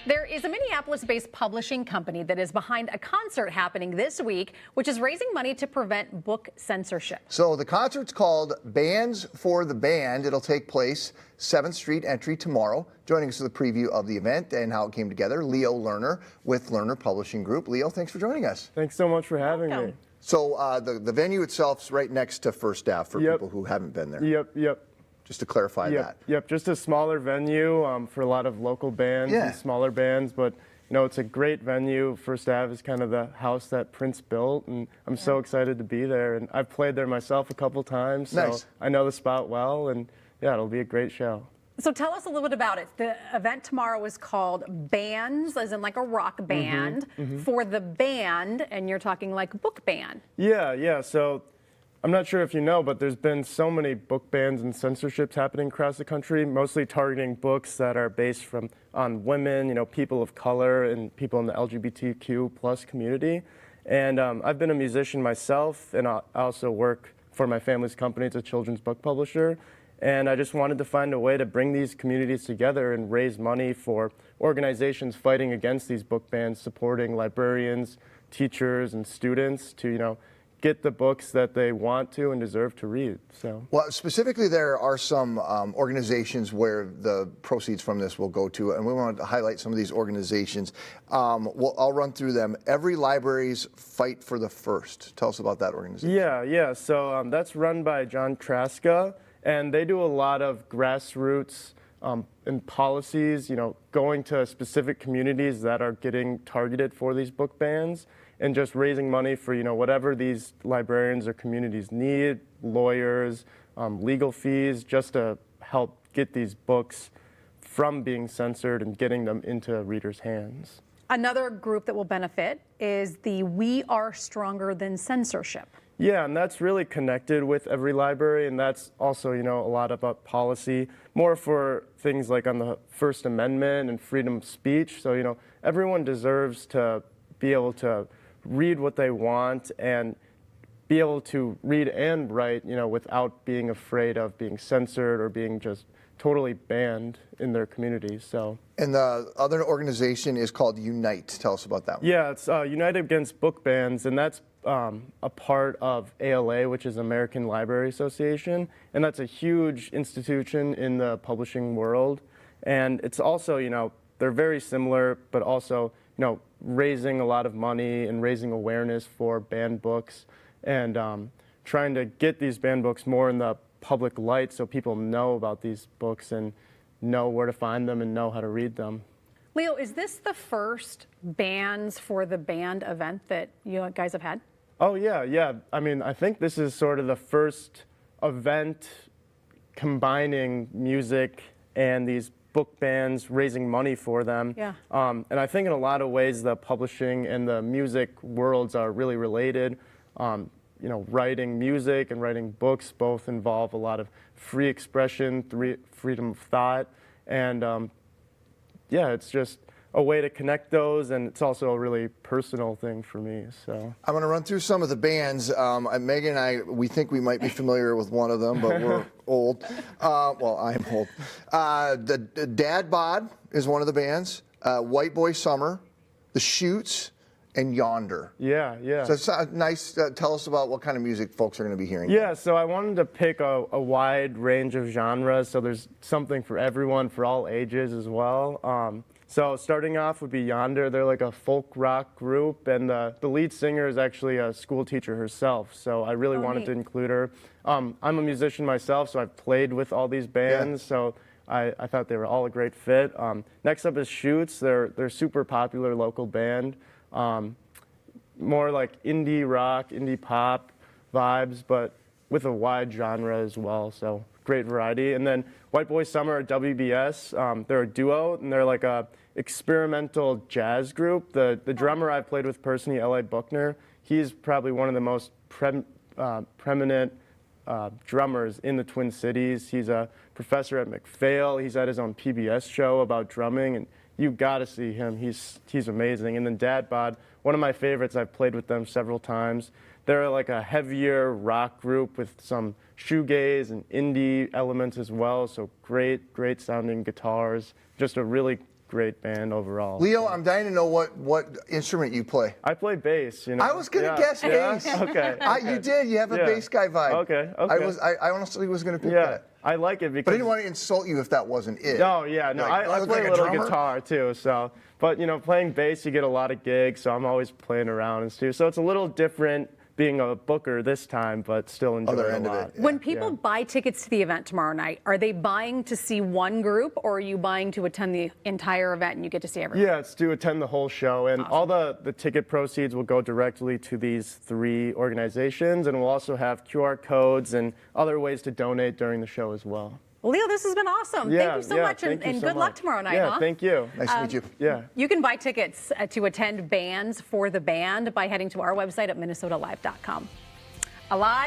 There is a Minneapolis-based publishing company that is behind a concert happening this week, which is raising money to prevent book censorship. So the concert's called Bands for the Band. It'll take place 7th Street Entry tomorrow. Joining us for the preview of the event and how it came together, Leo Lerner with Lerner Publishing Group. Leo, thanks for joining us. Thanks so much for having me. So the venue itself's right next to First Ave for people who haven't been there. Yep. Just to clarify that. Yep, just a smaller venue for a lot of local bands and smaller bands, but you know, it's a great venue. First Ave is kind of the house that Prince built, and I'm so excited to be there. And I've played there myself a couple times, so I know the spot well, and yeah, it'll be a great show. So tell us a little bit about it. The event tomorrow is called Bands, as in like a rock band, for the band, and you're talking like book band. Yeah, so I'm not sure if you know, but there's been so many book bans and censorships happening across the country, mostly targeting books that are based on women, you know, people of color and people in the LGBTQ plus community. And I've been a musician myself, and I also work for my family's company. It's a children's book publisher. And I just wanted to find a way to bring these communities together and raise money for organizations fighting against these book bans, supporting librarians, teachers, and students to, you know, get the books that they want to and deserve to read. So, well, specifically, there are some organizations where the proceeds from this will go to, and we want to highlight some of these organizations. I'll run through them. Every Library's Fight for the First. Tell us about that organization. Yeah. So that's run by John Traska, and they do a lot of grassroots and policies, you know, going to specific communities that are getting targeted for these book bans, and just raising money for, you know, whatever these librarians or communities need, lawyers, legal fees, just to help get these books from being censored and getting them into readers' hands. Another group that will benefit is the We Are Stronger Than Censorship. Yeah, and that's really connected with Every Library, and that's also, you know, a lot about policy, more for things like on the First Amendment and freedom of speech. So, you know, everyone deserves to be able to read what they want and be able to read and write, you know, without being afraid of being censored or being just totally banned in their communities. So. And the other organization is called Unite. Tell us about that one. Yeah, it's United Against Book Bans, and that's a part of ALA, which is American Library Association, and that's a huge institution in the publishing world. And it's also, you know, they're very similar, but also, you know, raising a lot of money and raising awareness for banned books, and trying to get these banned books more in the public light so people know about these books and know where to find them and know how to read them. Leo, is this the first Bands for the Band event that you guys have had? Oh, yeah. I mean, I think this is sort of the first event combining music and these book bans, raising money for them. Yeah. And I think in a lot of ways the publishing and the music worlds are really related. You know, writing music and writing books both involve a lot of free expression, freedom of thought, and yeah, it's just a way to connect those, and it's also a really personal thing for me. So I'm going to run through some of the bands. Megan and I, we think we might be familiar with one of them, but we're old. Well, I'm old. The Dad Bod is one of the bands. White Boy Summer, The Shoots, and Yonder. Yeah. So it's nice. Tell us about what kind of music folks are going to be hearing. Yeah, so I wanted to pick a wide range of genres, so there's something for everyone, for all ages as well. So starting off would be Yonder. They're like a folk rock group, and the lead singer is actually a school teacher herself, so I really wanted to include her. I'm a musician myself, so I've played with all these bands, so I thought they were all a great fit. Next up is Shoots. They're a super popular local band. More like indie rock, indie pop vibes, but with a wide genre as well, so great variety. And then White Boy Summer at WBS, they're a duo, and they're like a experimental jazz group. The drummer I've played with personally, L.A. Buckner, he's probably one of the most preeminent drummers in the Twin Cities. He's a professor at McPhail. He's had his own PBS show about drumming, and you got to see him. He's amazing. And then Dad Bod, one of my favorites. I've played with them several times. They're like a heavier rock group with some shoegaze and indie elements as well. So great sounding guitars. Just a really great band overall. Leo, I'm dying to know what instrument you play. I play bass. You know. I was gonna Yeah. guess bass. Yeah? Okay. You did. You have a Yeah. bass guy vibe. Okay, I okay. I honestly was gonna pick Yeah, that. I like it because. But I didn't want to insult you if that wasn't it. No, yeah, no. Like, I look play like a little drummer? guitar too, so. But playing bass, you get a lot of gigs, so I'm always playing around and stuff. So it's a little different being a booker this time, but still enjoying Other a end of lot. it. When people buy tickets to the event tomorrow night, are they buying to see one group, or are you buying to attend the entire event and you get to see everyone? Yeah, it's to attend the whole show, and all the ticket proceeds will go directly to these 3 organizations, and we'll also have QR codes and other ways to donate during the show as well. Well, Leo, this has been awesome. Yeah, Thank you so yeah, much, thank you and so good luck much. tomorrow night, Yeah, huh? thank you. Nice to meet you. Yeah. You can buy tickets to attend Bands for the Band by heading to our website at minnesotalive.com. Alive.